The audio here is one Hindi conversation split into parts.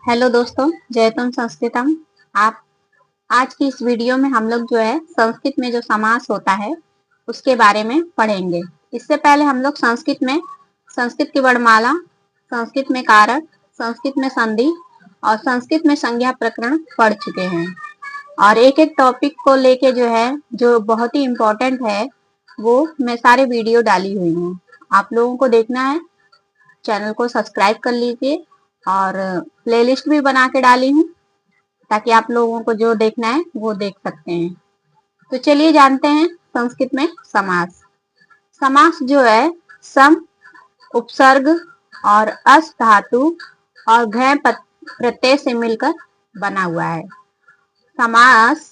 हेलो दोस्तों, जयतुम संस्कृतम। आप आज की इस वीडियो में हम लोग जो है संस्कृत में जो समास होता है उसके बारे में पढ़ेंगे। इससे पहले हम लोग संस्कृत की वर्णमाला, संस्कृत में कारक, संस्कृत में संधि और संस्कृत में संज्ञा प्रकरण पढ़ चुके हैं। और एक एक टॉपिक को लेके जो बहुत ही इम्पोर्टेंट है वो मैं सारे वीडियो डाली हुई हूँ। आप लोगों को देखना है, चैनल को सब्सक्राइब कर लीजिए और प्लेलिस्ट भी बना के डाली हूँ ताकि आप लोगों को जो देखना है वो देख सकते हैं। तो चलिए जानते हैं संस्कृत में समास। समास जो है सम, उपसर्ग और अस धातु और घय प्रत्यय से मिलकर बना हुआ है। समास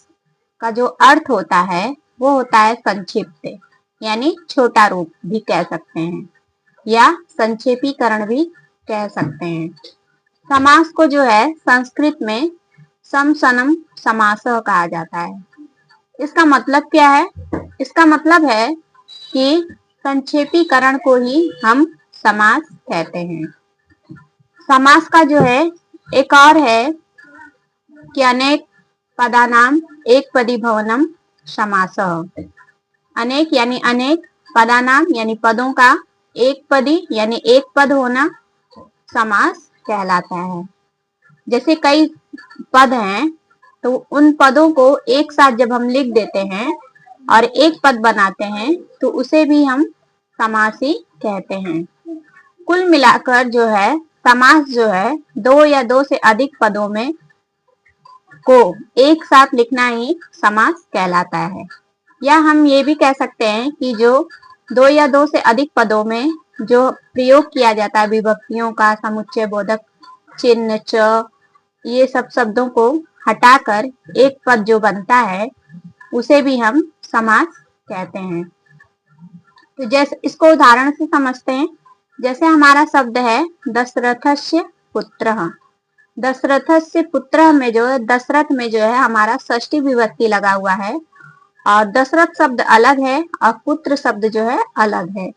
का जो अर्थ होता है वो होता है संक्षिप्त, यानी छोटा रूप भी कह सकते हैं या संक्षेपीकरण भी कह सकते हैं। समास को जो है संस्कृत में समसनम समासः कहा जाता है। इसका मतलब क्या है? इसका मतलब है कि संक्षेपीकरण को ही हम समास कहते हैं। समास का जो है एक और है कि अनेक पदानाम एक पदी भवनम समासः। अनेक यानी अनेक, पदानाम यानी पदों का, एक पदी यानी एक पद होना समास कहलाता है। जैसे कई पद हैं तो उन पदों को एक साथ जब हम लिख देते हैं और एक पद बनाते हैं तो उसे भी हम समास ही कहते हैं। कुल मिलाकर जो है समास जो है दो या दो से अधिक पदों में को एक साथ लिखना ही समास कहलाता है। या हम ये भी कह सकते हैं कि जो दो या दो से अधिक पदों में जो प्रयोग किया जाता है विभक्तियों का, समुच्चय बोधक चिन्ह, च, ये सब शब्दों को हटाकर एक पद जो बनता है उसे भी हम समास कहते हैं। तो जैसे इसको उदाहरण से समझते हैं। जैसे हमारा शब्द है दशरथस्य पुत्रः। दशरथस्य पुत्रः में जो है दशरथ में जो है हमारा षष्ठी विभक्ति लगा हुआ है और दशरथ शब्द अलग है और पुत्र शब्द जो है अलग है।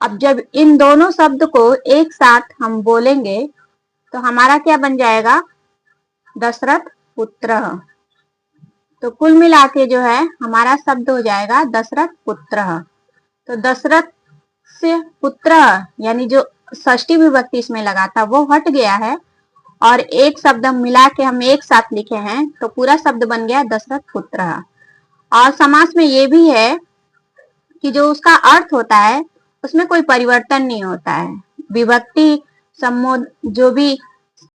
अब जब इन दोनों शब्द को एक साथ हम बोलेंगे तो हमारा क्या बन जाएगा? दशरथ पुत्र। तो कुल मिला के जो है हमारा शब्द हो जाएगा दशरथ पुत्र। तो दशरथ से पुत्र यानी जो षष्ठी विभक्ति इसमें लगा था वो हट गया है और एक शब्द मिला के हम एक साथ लिखे हैं तो पूरा शब्द बन गया दशरथ पुत्र। और समास में ये भी है कि जो उसका अर्थ होता है उसमें कोई परिवर्तन नहीं होता है। विभक्ति सम्बोध जो भी